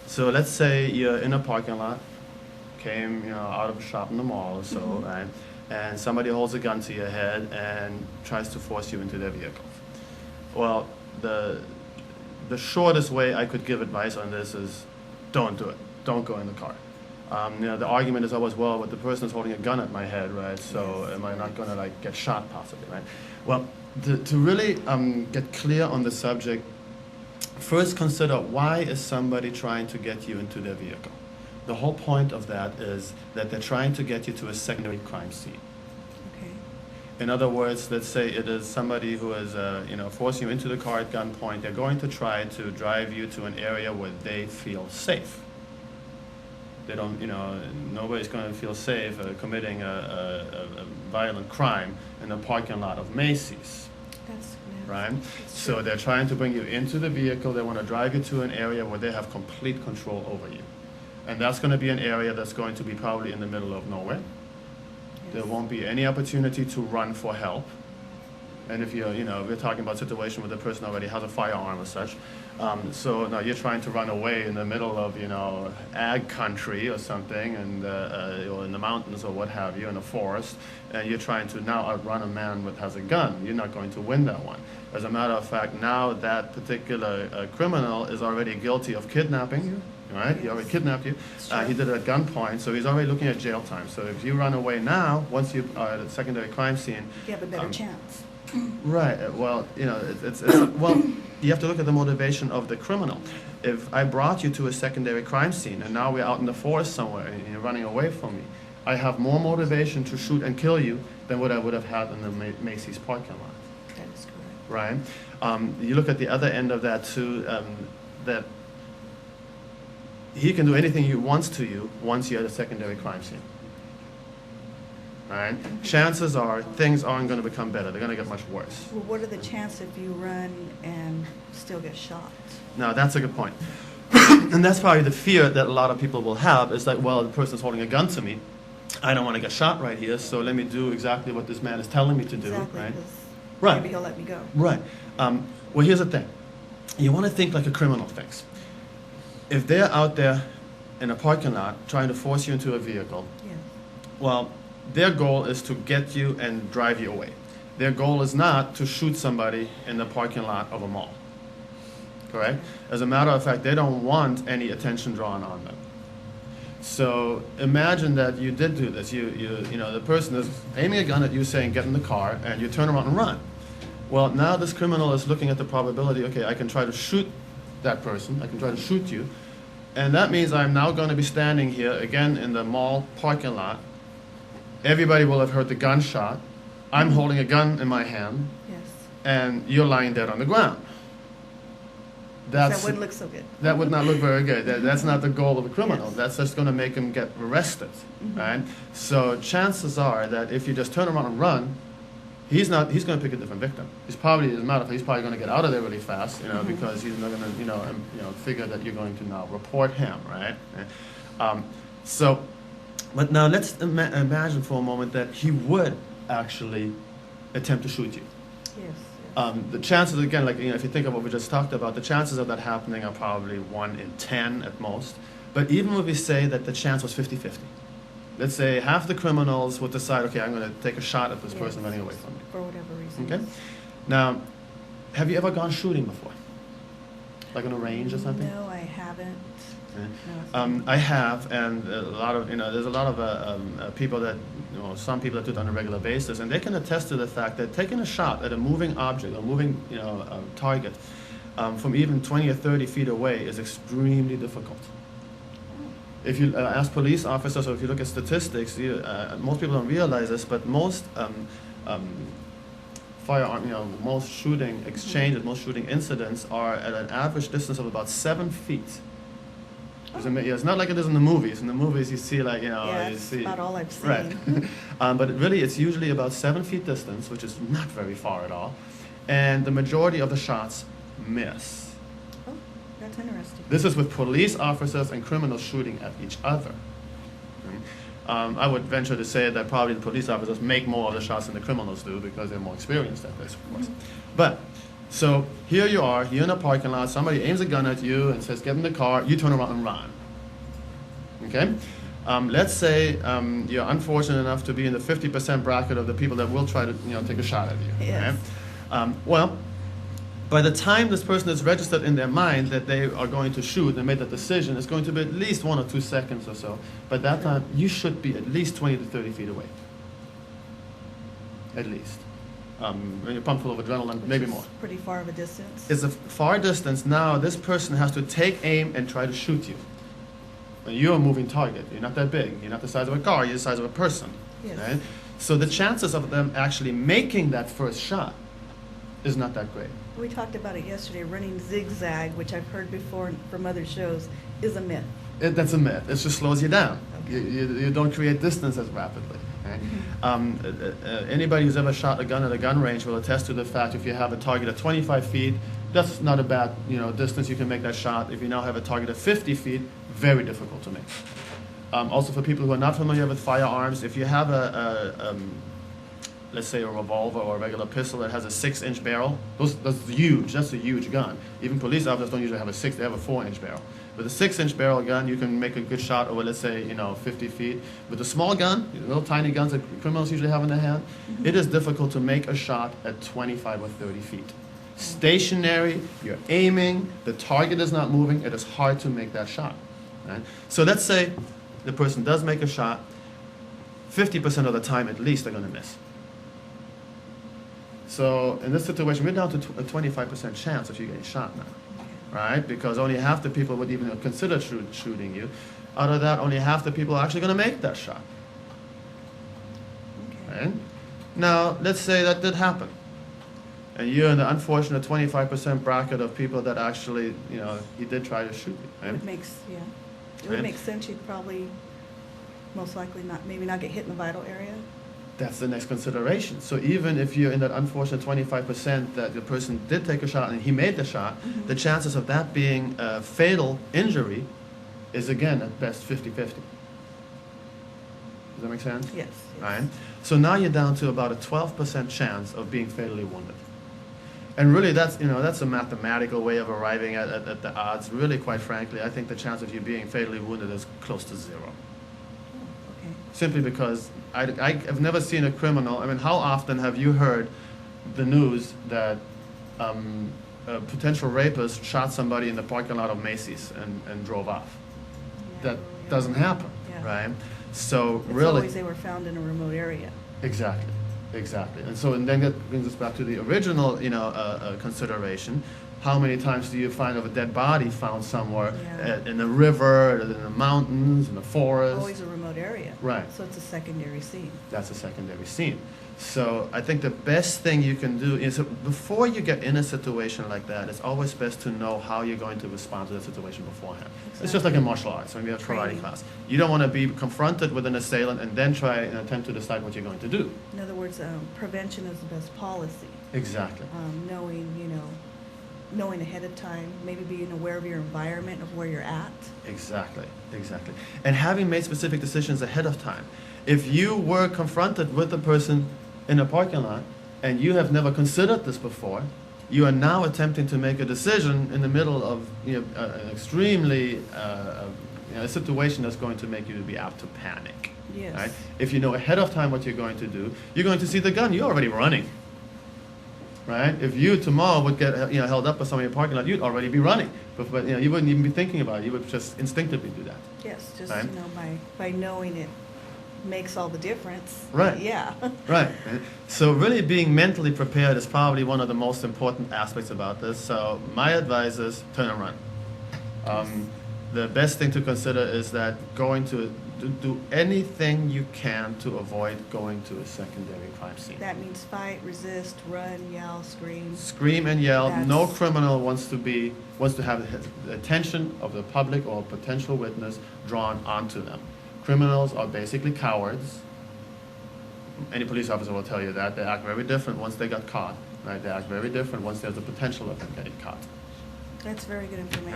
So let's say you're in a parking lot, came out of a shop in the mall or so, right? And somebody holds a gun to your head and tries to force you into their vehicle. Well, the shortest way I could give advice on this is don't do it. Don't go in the car. The argument is always, well, but the person is holding a gun at my head, right? So am I not going to get shot possibly, right? Well, to really get clear on the subject, first consider why is somebody trying to get you into their vehicle. The whole point of that is that they're trying to get you to a secondary crime scene. Okay. In other words, let's say it is somebody who is, forcing you into the car at gunpoint. They're going to try to drive you to an area where they feel safe. They don't, nobody's going to feel safe committing a violent crime in the parking lot of Macy's. That's right? That's So true. they're trying to bring you into the vehicle. They want to drive you to an area where they have complete control over you. And that's going to be an area that's going to be probably in the middle of nowhere. There won't be any opportunity to run for help. And if you're, we're talking about a situation where the person already has a firearm or such. So now you're trying to run away in the middle of, ag country or something, and or in the mountains or what have you, in a forest, and you're trying to now outrun a man that has a gun. You're not going to win that one. As a matter of fact, now that particular criminal is already guilty of kidnapping you. Right? He already kidnapped you. He did it at gunpoint, so he's already looking at jail time. So if you run away now, once you are at a secondary crime scene, You have a better chance. right? Well, well, you have to look at the motivation of the criminal. If I brought you to a secondary crime scene and now we're out in the forest somewhere and you're running away from me, I have more motivation to shoot and kill you than what I would have had in the Macy's parking lot. That is correct. Right? You look at the other end of that too. That he can do anything he wants to you once you're at a secondary crime scene. Right? Chances are things aren't going to become better. They're going to get much worse. Well, what are the chances if you run and still get shot? Now, that's a good point. And that's probably the fear that a lot of people will have is like, well, the person's holding a gun to me. I don't want to get shot right here, so let me do exactly what this man is telling me to do. Exactly, Right? 'cause Right. maybe he'll let me go. Right. Well, here's the thing. You want to think like a criminal thinks. If they're out there in a parking lot trying to force you into a vehicle, Yeah. well, their goal is to get you and drive you away. Their goal is not to shoot somebody in the parking lot of a mall. Correct? As a matter of fact, they don't want any attention drawn on them. So imagine that you did do this. The person is aiming a gun at you saying, get in the car, and you turn around and run. Well, now this criminal is looking at the probability, okay, I can try to shoot that person, I can try to shoot you, and that means I'm now going to be standing here again in the mall parking lot. Everybody will have heard the gunshot. I'm holding a gun in my hand, Yes. and you're lying dead on the ground. That wouldn't look so good. That would not look very good. That's not the goal of a criminal. Yes. That's just going to make him get arrested, right? So chances are that if you just turn around and run, he's going to pick a different victim. He's probably, as a matter of fact, he's probably going to get out of there really fast, because he's not going to, figure that you're going to now report him, right? But now let's imagine for a moment that he would actually attempt to shoot you. Yes. The chances, again, if you think of what we just talked about, the chances of that happening are probably 1 in 10 at most. But even if we say that the chance was 50-50, let's say half the criminals would decide, okay, I'm going to take a shot at this person running away from me. For whatever reason. Okay? Now, have you ever gone shooting before? Like on a range or something? No, I haven't. Yeah. I have, and a lot of there's a lot of people that some people that do it on a regular basis, and they can attest to the fact that taking a shot at a moving object, a moving target, from even 20 or 30 feet away is extremely difficult. If you ask police officers, or if you look at statistics, most people don't realize this, but most firearm, most shooting exchanges, most shooting incidents are at an average distance of about 7 feet. It's not like it is in the movies. In the movies, you see Yeah, you see. about all I've seen. Right. But really, it's usually about 7 feet distance, which is not very far at all, and the majority of the shots miss. Oh, that's interesting. This is with police officers and criminals shooting at each other. I would venture to say that probably the police officers make more of the shots than the criminals do because they're more experienced at this, of course. But So here you are, you're in a parking lot, somebody aims a gun at you and says, get in the car, you turn around and run. Okay? Let's say you're unfortunate enough to be in the 50% bracket of the people that will try to take a shot at you. Yes. Okay? Well, by the time this person is registered in their mind that they are going to shoot and made that decision, it's going to be at least 1 or 2 seconds or so. By that time, you should be at least 20 to 30 feet away. At least. When you're pumped full of adrenaline, maybe more. Pretty far of a distance. It's a far distance. Now this person has to take aim and try to shoot you. When you're a moving target, you're not that big. You're not the size of a car, you're the size of a person. Yes. Right? So the chances of them actually making that first shot is not that great. We talked about it yesterday, running zigzag, which I've heard before from other shows, is a myth. That's a myth. It just slows you down. Okay. You don't create distance as rapidly. Right? Mm-hmm. Anybody who's ever shot a gun at a gun range will attest to the fact if you have a target at 25 feet, that's not a bad distance. You can make that shot. If you now have a target at 50 feet, very difficult to make. Also for people who are not familiar with firearms, if you have let's say a revolver or a regular pistol that has a 6-inch barrel, that's huge. That's a huge gun. Even police officers don't usually have a 6, they have a 4-inch barrel. With a 6-inch barrel gun, you can make a good shot over, let's say, 50 feet. With a small gun, little tiny guns that criminals usually have in their hand, it is difficult to make a shot at 25 or 30 feet. Stationary, you're aiming, the target is not moving, it is hard to make that shot. Right? So let's say the person does make a shot, 50% of the time at least they're going to miss. So in this situation, we're down to a 25% chance of you getting shot now, right? Because only half the people would even consider shooting you. Out of that, only half the people are actually going to make that shot. Okay. Right? Now, let's say that did happen. And you're in the unfortunate 25% bracket of people that actually, he did try to shoot you. Right? It would Right. make sense. You'd probably, most likely maybe not get hit in the vital area. That's the next consideration. So even if you're in that unfortunate 25% that the person did take a shot and he made the shot, the chances of that being a fatal injury is again at best 50-50. Does that make sense? Yes. Right? So now you're down to about a 12% chance of being fatally wounded. And really that's a mathematical way of arriving at the odds. Really, quite frankly, I think the chance of you being fatally wounded is close to 0. Okay. Simply because I've never seen a criminal. I mean, how often have you heard the news that a potential rapist shot somebody in the parking lot of Macy's and drove off? Yeah, That doesn't happen, Yeah. right? So It's really, always they were found in a remote area. exactly. And then that brings us back to the original, consideration. How many times do you find of a dead body found somewhere Yeah. in the river, in the mountains, in the forest? Always a remote area. Right. So it's a secondary scene. That's a secondary scene. So I think the best thing you can do is before you get in a situation like that, it's always best to know how you're going to respond to the situation beforehand. It's just like in martial arts when we have karate Training. class. You don't want to be confronted with an assailant and then try and attempt to decide what you're going to do. In other words, prevention is the best policy. Exactly. Knowing ahead of time, maybe being aware of your environment, of where you're at. Exactly. And having made specific decisions ahead of time. If you were confronted with a person in a parking lot and you have never considered this before, you are now attempting to make a decision in the middle of an extremely a situation that's going to make you be apt to panic. Yes. Right? If you know ahead of time what you're going to do, you're going to see the gun. You're already running. Right? If you tomorrow would get held up by somebody in a parking lot, you'd already be running. But you wouldn't even be thinking about it. You would just instinctively do that. Yes, just Right. by knowing it makes all the difference. Right. Yeah. Right. So really being mentally prepared is probably one of the most important aspects about this. So my advice is turn and run. The best thing to consider is that going to do anything you can to avoid going to a secondary crime scene. That means fight, resist, run, yell, scream. Scream and yell. That's- No criminal wants to have the attention of the public or potential witness drawn onto them. Criminals are basically cowards. Any police officer will tell you that. They act very different once they got caught. Right? They act very different once there's the potential of them getting caught. That's very good information.